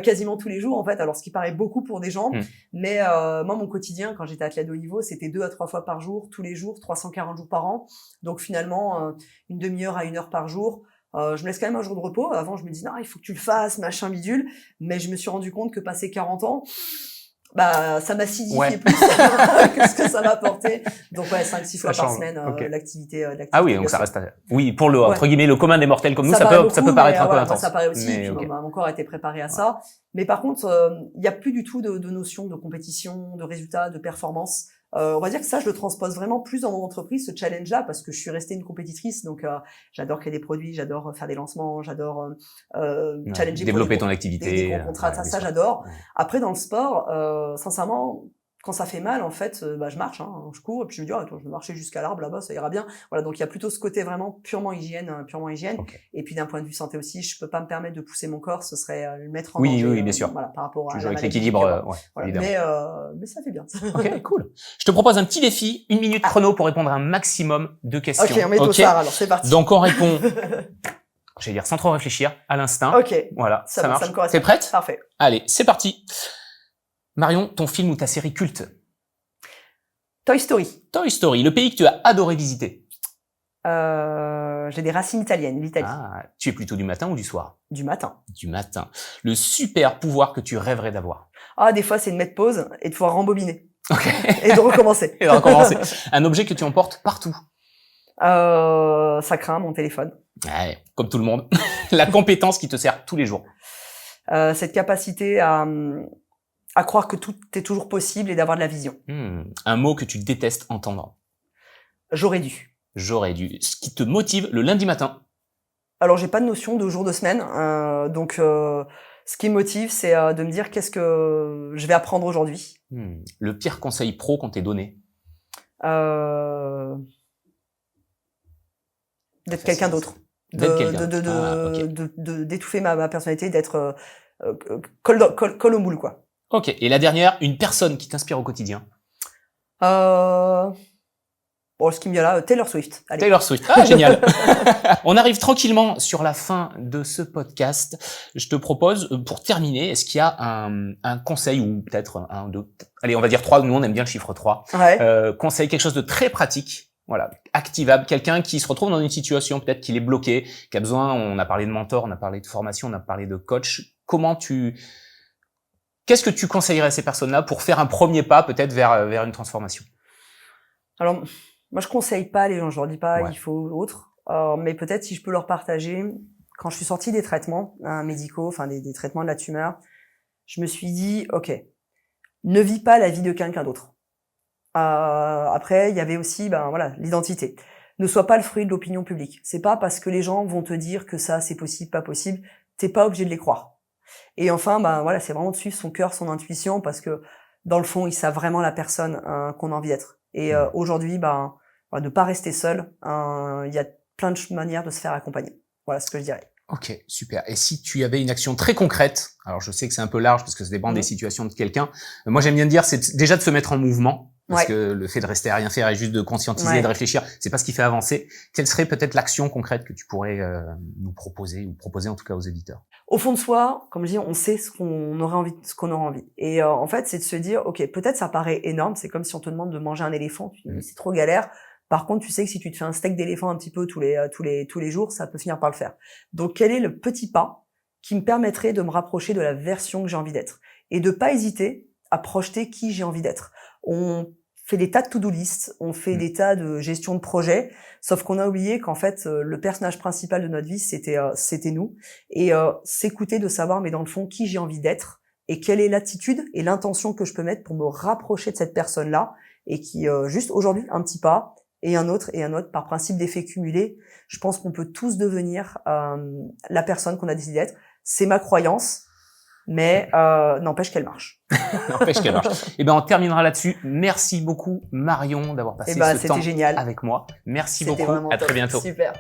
quasiment tous les jours en fait. Alors ce qui paraît beaucoup pour des gens, mais moi mon quotidien quand j'étais athlète de haut niveau, c'était 2 à 3 fois par jour, tous les jours, 340 jours par an. Donc finalement une demi-heure à 1 heure par jour. Je me laisse quand même un jour de repos. Avant, je me dis, non, il faut que tu le fasses, machin bidule. Mais je me suis rendu compte que passé 40 ans, ça m'acidifiait plus que ce que ça m'a apporté. Donc, 5-6 fois par semaine, l'activité. Ah oui, donc ça reste, oui, pour le, entre guillemets, le commun des mortels comme nous, ça peut paraître un peu intense. Ça paraît aussi. Mais, mon corps a été préparé à ça. Mais par contre, il n'y a plus du tout de notion de compétition, de résultats, de performance. On va dire que ça, je le transpose vraiment plus dans mon entreprise, ce challenge-là, parce que je suis restée une compétitrice, donc j'adore créer des produits, j'adore faire des lancements, j'adore challenger, développer ton activité, des gros contrats, ça j'adore. Ouais. Après, dans le sport, sincèrement, quand ça fait mal, en fait, je marche, je cours, et puis je me dis, attends, je vais marcher jusqu'à l'arbre là-bas, ça ira bien. Voilà, donc il y a plutôt ce côté vraiment purement hygiène. Okay. Et puis d'un point de vue santé aussi, je peux pas me permettre de pousser mon corps, ce serait le mettre en danger. Oui, bien sûr. Voilà, par rapport à avec l'équilibre, voilà. Mais ça fait bien. Ok, cool. Je te propose un petit défi, 1 minute chrono pour répondre à un maximum de questions. Ok, on met tout ça, alors c'est parti. Donc on répond, j'allais dire sans trop réfléchir, à l'instinct. Ok. Voilà, ça marche. Ça me correspond. T'es prête? Parfait. Allez, c'est parti. Marion, ton film ou ta série culte? Toy Story. Toy Story, le pays que tu as adoré visiter? J'ai des racines italiennes, l'Italie. Ah, tu es plutôt du matin ou du soir? Du matin. Du matin. Le super pouvoir que tu rêverais d'avoir? Ah, des fois, c'est de mettre pause et de pouvoir rembobiner. Ok. Et de recommencer. Un objet que tu emportes partout? Ça craint, mon téléphone. Ouais, comme tout le monde. La compétence qui te sert tous les jours? Cette capacité à croire que tout est toujours possible et d'avoir de la vision. Un mot que tu détestes entendre? J'aurais dû. J'aurais dû. Ce qui te motive le lundi matin? Alors, j'ai pas de notion de jour de semaine. Donc, ce qui me motive, c'est de me dire qu'est-ce que je vais apprendre aujourd'hui. Le pire conseil pro qu'on t'ait donné? D'être quelqu'un d'autre. D'étouffer ma personnalité, d'être colle au moule, quoi. Ok. Et la dernière, une personne qui t'inspire au quotidien? Ce qui me vient là, Taylor Swift. Allez. Taylor Swift. Ah, génial. On arrive tranquillement sur la fin de ce podcast. Je te propose, pour terminer, est-ce qu'il y a un conseil ou peut-être un, deux, allez, on va dire 3, nous on aime bien le chiffre 3. Ouais. Conseil, quelque chose de très pratique. Voilà, activable, quelqu'un qui se retrouve dans une situation, peut-être qu'il est bloqué, qui a besoin, on a parlé de mentor, on a parlé de formation, on a parlé de coach. Qu'est-ce que tu conseillerais à ces personnes-là pour faire un premier pas, peut-être vers une transformation? Alors, moi, je conseille pas les gens, je leur dis pas, il faut autre. Mais peut-être si je peux leur partager, quand je suis sortie des traitements médicaux, enfin des traitements de la tumeur, je me suis dit, ok, ne vis pas la vie de quelqu'un d'autre. Après, il y avait aussi, l'identité. Ne sois pas le fruit de l'opinion publique. C'est pas parce que les gens vont te dire que ça, c'est possible, pas possible, t'es pas obligé de les croire. Et enfin, c'est vraiment de suivre son cœur, son intuition, parce que dans le fond, ils savent vraiment la personne qu'on a envie d'être. Et aujourd'hui, ne pas rester seul. Il y a plein de manières de se faire accompagner. Voilà ce que je dirais. Ok, super. Et si tu avais une action très concrète, alors je sais que c'est un peu large parce que ça dépend des situations de quelqu'un. Moi, j'aime bien dire, c'est déjà de se mettre en mouvement. Parce que le fait de rester à rien faire et juste de conscientiser, de réfléchir, c'est pas ce qui fait avancer. Quelle serait peut-être l'action concrète que tu pourrais nous proposer, ou proposer en tout cas aux éditeurs? Au fond de soi, comme je dis, on sait ce qu'on aurait envie, Et en fait, c'est de se dire, ok, peut-être ça paraît énorme. C'est comme si on te demande de manger un éléphant. Tu dis, c'est trop galère. Par contre, tu sais que si tu te fais un steak d'éléphant un petit peu tous les jours, ça peut finir par le faire. Donc, quel est le petit pas qui me permettrait de me rapprocher de la version que j'ai envie d'être et de pas hésiter à projeter qui j'ai envie d'être. On fait des tas de to-do list, on fait des tas de gestion de projet, sauf qu'on a oublié qu'en fait le personnage principal de notre vie c'était nous, et s'écouter, de savoir mais dans le fond qui j'ai envie d'être et quelle est l'attitude et l'intention que je peux mettre pour me rapprocher de cette personne-là, et qui juste aujourd'hui un petit pas et un autre par principe d'effet cumulé. Je pense qu'on peut tous devenir la personne qu'on a décidé d'être. C'est ma croyance. Mais n'empêche qu'elle marche. N'empêche qu'elle marche. Et ben on terminera là-dessus. Merci beaucoup Marion d'avoir passé ce temps génial avec moi. Merci C'était beaucoup. À très bientôt. Super.